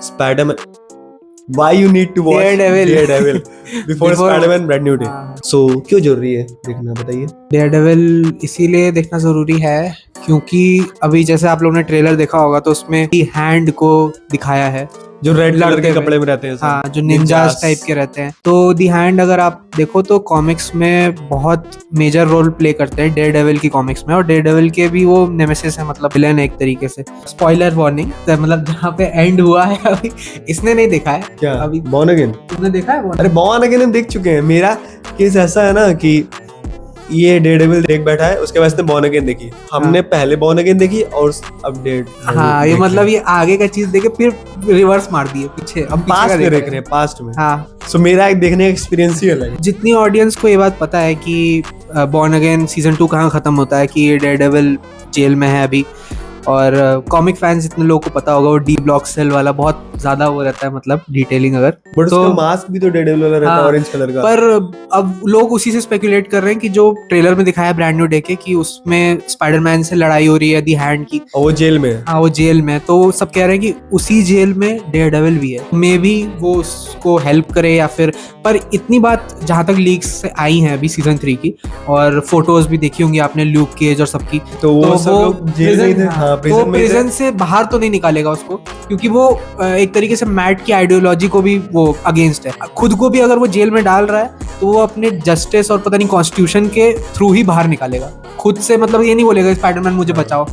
Spider-Man. Why you need to watch Daredevil before Spider-Man Brand New Day? So क्यों जरूरी है देखना, बताइए। डेयरडेविल इसीलिए देखना जरूरी है क्योंकि अभी जैसे आप लोगों ने ट्रेलर देखा होगा तो उसमें हैंड को दिखाया है जो रेड कलर के कपड़े में रहते हैं, हाँ, जो निंजास टाइप के रहते हैं। तो दी हैंड अगर आप देखो तो कॉमिक्स में बहुत मेजर रोल प्ले करते हैं डेयरडेविल की कॉमिक्स में, और डेयरडेविल के भी वो नेमेसिस है, मतलब विलेन है एक तरीके से। स्पॉइलर वार्निंग, मतलब जहाँ पे एंड हुआ है अभी इसने नहीं देखा है क्या अभी। बॉर्न अगेन तुमने देखा है? अरे बॉर्न अगेन हम देख चुके हैं। मेरा केस ऐसा है ना कि ये डेयरडेविल देख बैठा है, उसके बाद बॉर्न अगेन देखी। हमने पहले बॉर्न अगेन देखी और अब डेयरडेविल। हाँ, ये मतलब ये आगे का चीज देखे फिर रिवर्स मार दिए पीछे, अब पास्ट में देख रहे हैं, पास्ट में। हाँ, सो मेरा एक देखने का एक्सपीरियंस ही अलग है। जितनी ऑडियंस को ये बात पता है कि बॉर्न अगेन सीजन 2 कहाँ खत्म होता है, कि ये डेयरडेविल जेल में है अभी, और कॉमिक फैंस जितने लोगों को पता होगा वो डी ब्लॉक सेल वाला बहुत ज्यादा वो रहता है, मतलब डिटेलिंग। अगर बट तो उसका मास्क भी तो डेयरडेविल वाला रहता है, ऑरेंज कलर का। पर अब लोग उसी से स्पेकुलेट कर रहे हैं कि जो ट्रेलर में दिखाया ब्रांड न्यू डे के, कि उसमें स्पाइडरमैन से लड़ाई हो रही है दी हैंड की, और वो जेल में। हाँ, वो जेल में। तो सब कह रहे हैं कि उसी जेल में डेयरडेविल भी है, मे बी वो उसको हेल्प करे या फिर। पर इतनी बात जहां तक लीक्स से आई हैं अभी सीजन 3 की, और फोटोज भी देखी होंगी आपने ल्यूक केज और सबकी, तो वो सब लोग जेल में थे। हाँ, तो प्रिजन से बाहर तो नहीं निकालेगा उसको, क्योंकि वो एक तरीके से मैट की आइडियोलॉजी को भी वो अगेंस्ट है। खुद को भी अगर वो जेल में डाल रहा है तो वो अपने जस्टिस और पता नहीं कॉन्स्टिट्यूशन के थ्रू ही बाहर निकालेगा खुद से। मतलब ये नहीं बोलेगा स्पाइडरमैन मुझे बचाओ।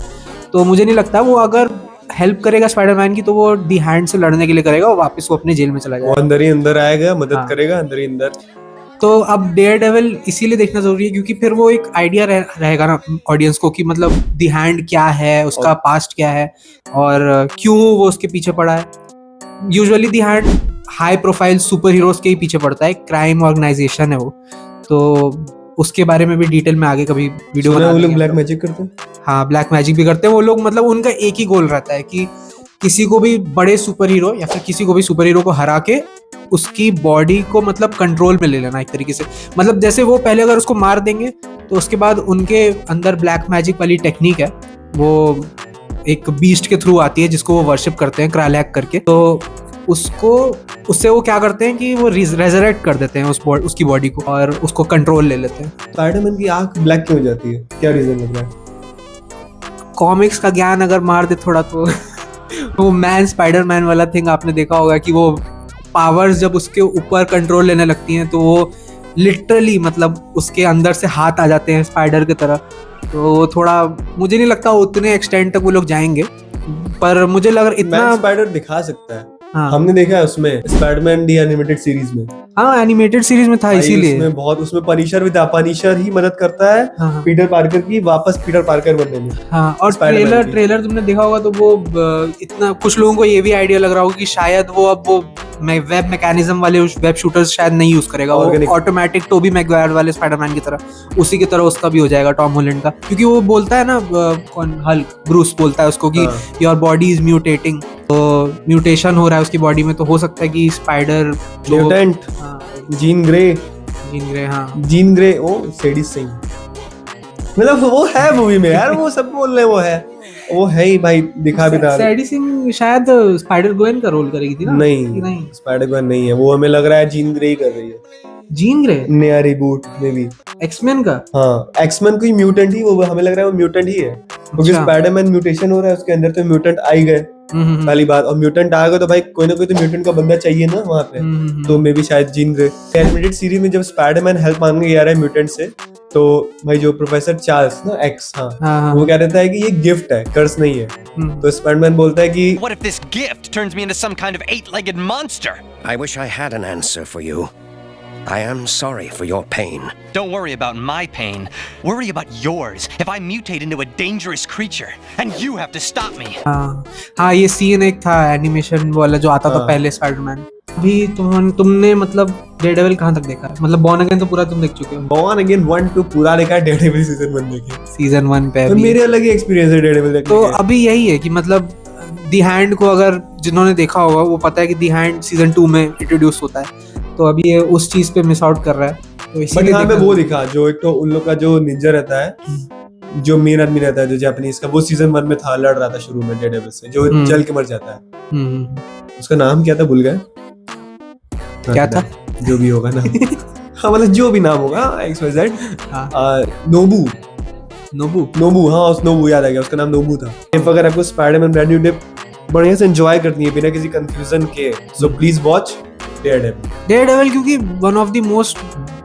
तो मुझे नहीं लगता वो अगर हेल्प करेगा स्पाइडरमैन की तो वो दी हैंड से लड़ने के लिए करेगा, और वापस वो अपने जेल में चला जाएगा। वो अंदर ही अंदर आएगा, मदद करेगा अंदर ही अंदर। तो अब डेयरडेविल इसीलिए देखना जरूरी है क्योंकि फिर वो एक आइडिया रहेगा ना ऑडियंस को कि मतलब दी हैंड क्या है, उसका पास्ट क्या है, और क्यों वो उसके पीछे पड़ा है। यूजुअली दी hand high profile super heroes के ही पीछे पड़ता है, क्राइम ऑर्गेनाइजेशन है वो। तो उसके बारे में भी डिटेल में आगे कभी वीडियो बना। वो लोग ब्लैक मैजिक करते हैं। हाँ, ब्लैक मैजिक भी करते हैं वो लोग। मतलब उनका एक ही गोल रहता है कि किसी को भी बड़े सुपर हीरो या फिर किसी को भी सुपर हीरो को हरा के उसकी बॉडी को मतलब कंट्रोल में ले लेना एक तरीके से। मतलब जैसे वो पहले अगर उसको मार देंगे तो उसके बाद उनके अंदर ब्लैक मैजिक वाली टेक्निक है, वो एक बीस्ट के थ्रू आती है जिसको वो वर्शिप करते हैं क्रालैक करके। तो उससे वो क्या करते हैं कि वो रेजरेक्ट कर देते हैं उसकी बॉडी को और उसको कंट्रोल ले लेते हैं। स्पाइडरमैन की आंख ब्लैक क्यों हो जाती है, क्या रीजन लग रहा है? कॉमिक्स का ज्ञान अगर मार दे थोड़ा तो वो मैन स्पाइडरमैन वाला थिंग आपने देखा होगा कि वो पावर्स जब उसके ऊपर कंट्रोल लेने लगती हैं तो वो लिटरली मतलब उसके अंदर से हाथ आ जाते हैं स्पाइडर की तरह। तो थोड़ा मुझे नहीं लगता उतने एक्सटेंड तक वो लोग जाएंगे, पर मुझे लग रहा इतना स्पाइडर दिखा सकता है। हाँ, हमने देखा है उसमें स्पाइडरमैन दी एनिमेटेड सीरीज में। हाँ, एनिमेटेड सीरीज में था, इसीलिए उसमें पनिशर भी था। पनिशर ही मदद करता है पीटर पार्कर की वापस पीटर पार्कर बनने में। हाँ, और ट्रेलर तुमने देखा होगा तो वो इतना कुछ लोगों को ये भी आइडिया लग रहा होगा कि शायद वो अब वो वेब मैकेनिज्म वाले वेब शूटर्स शायद नहीं यूज करेगा, वो ऑटोमेटिक टोबी मैगवायर वाले स्पाइडरमैन की तरह उसी की तरह उसका भी हो जाएगा, टॉम हॉलैंड का। क्योंकि वो बोलता है ना, कौन हल्क, ब्रूस बोलता है उसको कि योर बॉडी इज म्यूटेटिंग, तो म्यूटेशन हो रहा है उसकी बॉडी में। तो हो सकता है कि स्पाइडर म्यूटेंट जीन ग्रे, हाँ जीन ग्रे, ओ सेडी सिंह, मतलब वो है मूवी में यार, वो सब बोल रहे हैं वो है ही भाई, दिखा भी था। सैडी सिंह शायद स्पाइडर ग्वेन का रोल करेगी थी ना? नहीं, स्पाइडर ग्वेन नहीं है वो, हमें लग रहा है जीन ग्रे ही कर रही है। जीन ग्रे नया रिबूट में भी एक्समैन का। हाँ, एक्समैन कोई म्यूटेंट ही, वो हमें लग रहा है वो म्यूटेंट ही है, क्योंकि स्पाइडरमैन म्यूटेशन हो रहा है उसके अंदर, तो म्यूटेंट आ ही गए पहली बात। और म्यूटेंट आ गए तो भाई कोई ना कोई तो म्यूटेंट का बंदा चाहिए ना वहाँ पे, तो मे बी शायद जीन ग्रे। एनिमेटेड सीरीज में जब स्पाइडरमैन हेल्प मांगने गया है म्यूटेंट से, तो भाई जो प्रोफेसर चार्ल्स ना एक्स, हाँ, वो कह देता है कि ये गिफ्ट है, कर्स नहीं है। तो स्पाइडरमैन बोलता है कि What if this gift turns me into some kind of eight-legged monster? I wish I had an answer for you. I am sorry for your pain. Don't worry about my pain. Worry about yours. If I mutate into a dangerous creature, and you have to stop me. हाँ, ये scene एक था animation वाला जो आता था पहले Spiderman. अभी तुमने मतलब डेयरडेविल कहाँ तक देखा है? मतलब बॉर्न अगेन तो पूरा तुम देख चुके हो? बॉर्न अगेन 1-2 पूरा देखा है, डेयरडेविल सीजन 1 देखे। सीजन 1 पे मेरे अलग ही एक्सपीरियंस है डेयरडेविल देखने तो अभी यही है कि मतलब दी हैंड को अगर जिन्होंने देखा होगा वो पता है कि दी हैंड सीजन 2 में इंट्रोड्यूस होता है, तो अभी ये उस चीज पे मिस आउट कर रहा है। तो इसीलिए बट वो दिखा जो एक तो उन लोग का जो निंजा रहता है, जो मेन आदमी रहता है जो जापानीज का, वो सीजन 1 में था, लड़ रहा था शुरू में डेयरडेविल से, जो जल के मर जाता है। उसका नाम क्या था, भूल गए क्या था? जो भी होगा ना हाँ मतलब जो भी नाम होगा XYZ, नोबू हाँ उस नोबू याद आ गया, उसका नाम नोबू था। इफ अगर आपको स्पाइडरमैन ब्रांड न्यू डे बढ़िया से एंजॉय करनी है बिना किसी कंफ्यूजन के, सो प्लीज वॉच डेयरडेविल, क्योंकि वन ऑफ द मोस्ट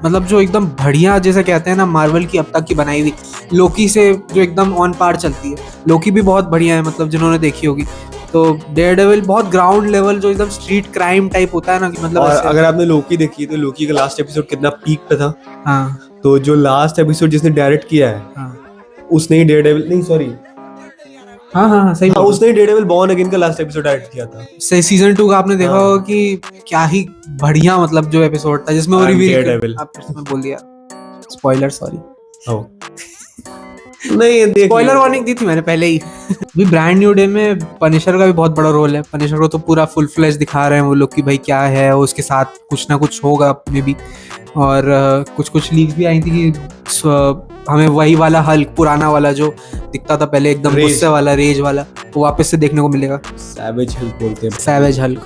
मतलब जो एकदम बढ़िया जैसे कहते हैं ना मार्वल की अब तक की बनाई हुई, लोकी से जो एकदम ऑन पार चलती है। लोकी भी बहुत बढ़िया है, मतलब जिन्होंने देखी होगी। तो डेयरडेविल बहुत ग्राउंड लेवल जो एकदम स्ट्रीट क्राइम टाइप होता है ना कि मतलब और अगर आपने लोकी देखी है तो लोकी का लास्ट एपिसोड कितना पीक पे था। हाँ, तो जो लास्ट एपिसोड जिसने डायरेक्ट किया है, हाँ, उसने ही डेयरडेविल नहीं सॉरी हाँ, सही उसने ही डेयरडेविल बॉर्न अगेन का लास्ट एपिसोड डायरेक्ट किया था। सही, सीजन 2 का आपने देखा होगा कि क्या ही बढ़िया मतलब जो एपिसोड था जिसमें वो रिवील, आप इसमें बोल दिया स्पॉइलर, सॉरी नहीं देख स्पॉइलर वार्निंग दी थी मैंने पहले ही भी। ब्रांड न्यू डे में पनिशर का भी बहुत बड़ा रोल है। पनिशर को तो पूरा फुल फ्लैश दिखा रहे हैं वो लोग कि भाई क्या है, उसके साथ कुछ ना कुछ होगा मे बी। और कुछ लीक्स भी आई थी कि हमें वही वाला हल्क, पुराना वाला जो दिखता था पहले एकदम गुस्से वाला, रेज वाला, वो वापस से देखने को मिलेगा। सैवेज हल्क बोलते हैं, सैवेज हल्क।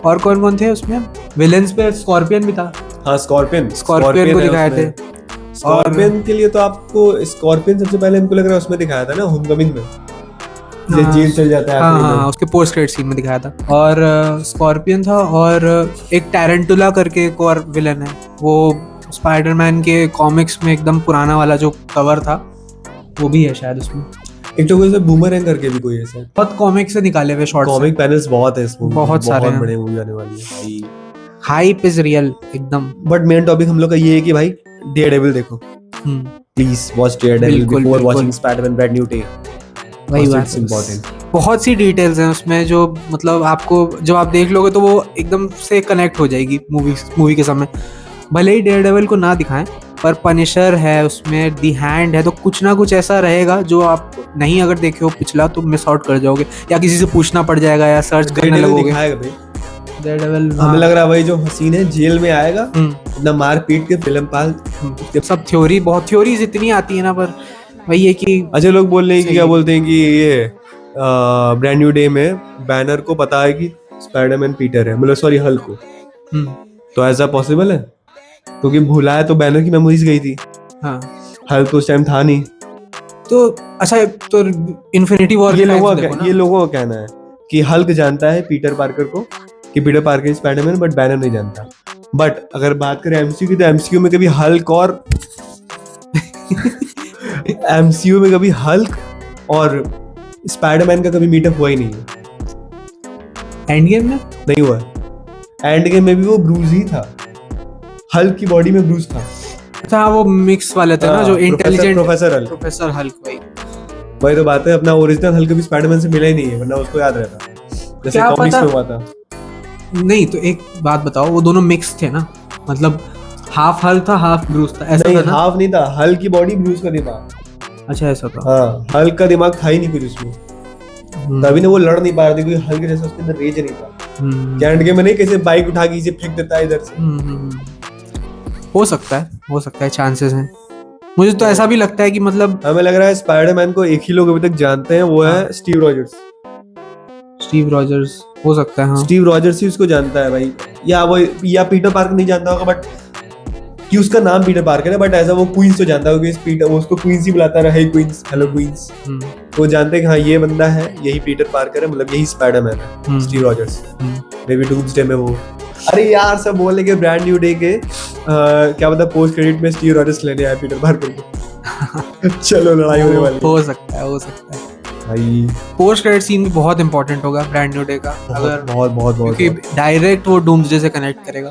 और कौन थे उसमें विलेंस पे? स्कॉर्पियन भी था। हाँ स्कॉर्पियन को दिखाए थे। स्कॉर्पियन के लिए तो आपको स्कॉर्पियन सबसे पहले हमको लग रहा है उसमें दिखाया था ना, होमकमिंग में जेल चल जाता है। हाँ, उसके पोस्ट क्रेडिट सीन में दिखाया था। और स्कॉर्पियन था, और एक टैरेंटुला करके एक और विलन है, वो स्पाइडरमैन के कॉमिक्स में एकदम पुराना वाला जो कवर था, वो भी है शायद उसमें। एक तो कोई बूमरैंग करके भी कोई है, बहुत कॉमिक से निकाले हुए शॉर्ट्स, कॉमिक पैनल्स बहुत है इस मूवी, बहुत सारे बड़े मूवी आने वाली है। हाइप इज रियल एकदम। बट मेन टॉपिक हम लोग का ये है कि भाई डेयरडेविल देखो, please watch Daredevil before watching Spiderman brand new day. वही बात इम्पोर्टेंट। बहुत सी डिटेल्स हैं उसमें जो मतलब आपको जब आप देख लोगे तो वो एकदम से कनेक्ट हो जाएगी मूवी के समय। भले ही डेयरडेविल को ना दिखाएं, पर पनिशर है उसमें, दी हैंड है, तो कुछ ना कुछ ऐसा रहेगा जो आप नहीं अगर देखे हो पिछला तो मिस आउट कर जाओगे, या किसी से पूछना पड़ जाएगा या सर्च करने लगोगे। डेयरडेविल हमें लग रहा है भाई जो हसीन है जेल में आएगा, इतना मार पीट के फिल्म पाल सब थ्योरी, बहुत थ्योरीज इतनी आती है ना, पर वही है कि अच्छा लोग बोल रहे हैं कि क्या बोलते हैं कि ये ब्रांड न्यू डे में बैनर को पता है कि स्पाइडरमैन पीटर है, मतलब सॉरी हल्क को। तो ऐसा पॉसिबल है? क्योंकि भूला है तो बैनर की मेमोरीज गई थी। हाँ, हल्क उस टाइम था नहीं। तो अच्छा, तो इन्फिनिटी वॉर ये लोगों का कहना है कि हल्क जानता है पीटर पार्कर को कि Peter Parker Spiderman, but banner नहीं जानता। बट अगर बात करें एमसीयू की, तो एमसीयू में कभी हल्क और एमसीयू में कभी हल्क और स्पाइडरमैन का कभी मीटअप हुआ ही नहीं है। एंड गेम में नहीं हुआ। एंड गेम में भी वो ब्रूस ही था, हल्क की बॉडी में ब्रूस था। अच्छा, वो मिक्स वाले थे ना जो इंटेलिजेंट प्रोफेसर हल्क। वही तो बात है, अपना ओरिजिनल हल्क भी स्पाइडरमैन से मिला ही नहीं है, वरना उसको याद रहता जैसे कॉमिक्स में हुआ था। नहीं तो एक बात बताओ, वो दोनों मिक्स थे ना, मतलब हाफ हल्क था हाफ ब्रूस था, ऐसा नहीं, था ना? हाफ नहीं था, हल्क की बॉडी ब्रूस का दिमाग। अच्छा ऐसा था। हाँ, हल्क का दिमाग था ही नहीं कुछ उसमें, तभी ना वो लड़ नहीं पा रहा था क्योंकि हल्क जैसा उसके अंदर रेज नहीं था। एंड गेम में नहीं कैसे बाइक उठा के इसे फेंक देता है इधर से। हो सकता है चांसेस हैं। मुझे तो ऐसा भी लगता है कि मतलब हमें लग रहा है स्पाइडरमैन को एक ही लोग अभी तक जानते हैं, वो है स्टीव रॉजर्स। हो सकता है, हाँ। स्टीव रॉजर्स ही उसको जानता है भाई, या पीटर पार्कर नहीं जानता होगा, बट कि उसका नाम पीटर पार्कर है, बट ऐसा वो क्वींस तो जानता होगा कि पीटर, वो उसको क्वींस ही बुलाता रहा है, क्वींस, हेलो क्वींस। वो जानते हैं कि हाँ ये बंदा है, यही पीटर पार्कर है, मतलब यही स्पाइडरमैन है, Steve Rogers. May be doomsday में वो, अरे यार सब बोल रहे कि ब्रांड न्यू डे के क्या पता पोस्ट क्रेडिट में स्टीव रॉजर्स लेने आए पीटर पार्कर को। चलो लड़ाई होने वाली। हो सकता है भाई। पोस्ट क्रेडिट सीन भी बहुत इंपॉर्टेंट होगा ब्रांड न्यू डे का, अगर बहुत क्योंकि डायरेक्ट वो डूम्सडे से कनेक्ट करेगा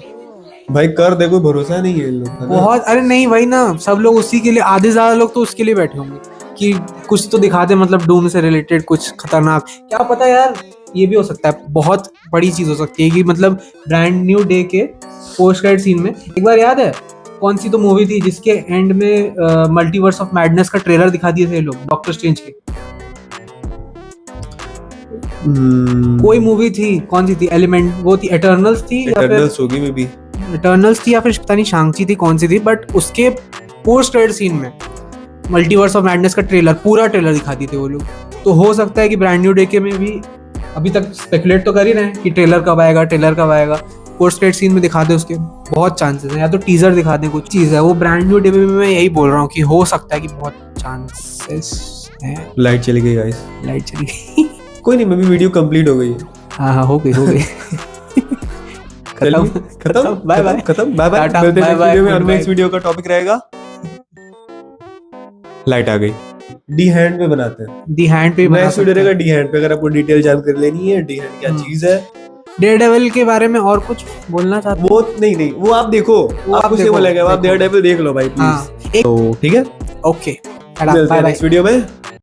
भाई। कर दे, कोई भरोसा नहीं है इन लोग का बहुत। अरे नहीं भाई ना, सब लोग उसी के लिए, आधे ज्यादा लोग तो उसके लिए बैठे होंगे कि कुछ तो दिखाते, मतलब डूम से रिलेटेड कुछ खतरनाक। क्या पता यार, ये भी हो सकता है, बहुत बड़ी चीज हो सकती है कि मतलब ब्रांड न्यू डे के पोस्ट क्रेडिट सीन में, एक बार याद है कौन सी तो मूवी थी जिसके एंड में मल्टीवर्स ऑफ मैडनेस का ट्रेलर दिखा दिए थे लोग, डॉक्टर स्ट्रेंज के। कोई मूवी थी, कौन सी थी? एलिमेंट, वो थी एटर्नल्स थी या फिर होगी में भी इटर्नल्स थी, या फिर पता नहीं शांग-ची थी, कौन सी थी, बट उसके पोस्ट क्रेडिट सीन में मल्टीवर्स ऑफ मैडनेस का ट्रेलर, पूरा ट्रेलर दिखा दिए थे वो लोग। तो हो सकता है कि ब्रांड न्यू डे के में भी अभी तक स्पेकुलेट तो कर ही रहे हैं कि ट्रेलर कब आएगा, पोस्ट क्रेडिट सीन में दिखा दे उसके, बहुत चांसेस है, या तो टीजर दिखा दे, कुछ चीज है वो ब्रांड न्यू डे में मैं यही बोल रहा हूँ कि हो सकता है कि बहुत चांसेस है। लाइट चली गई गाइस, लाइट चली गई। कोई नहीं, मेरी वीडियो कंप्लीट हो गई है। हाँ हो गई खत्म, बाय बाय, टाटा, मिलते हैं नेक्स्ट वीडियो में। और नेक्स्ट वीडियो का टॉपिक रहेगा, लाइट आ गई, डी हैंड पे बनाते हैं, डी हैंड पे नेक्स्ट वीडियो रहेगा डी हैंड पे। अगर आपको डिटेल जानकारी लेनी है डी हैंड क्या चीज है, डेयरडेविल के बारे में और कुछ बोलना चाहते वो नहीं वो आप देखो, आपको सही बोलेगा, आप डेयरडेविल देख लो भाई प्लीज। हैं? तो ठीक है, ओके, मिलते हैं नेक्स्ट वीडियो में।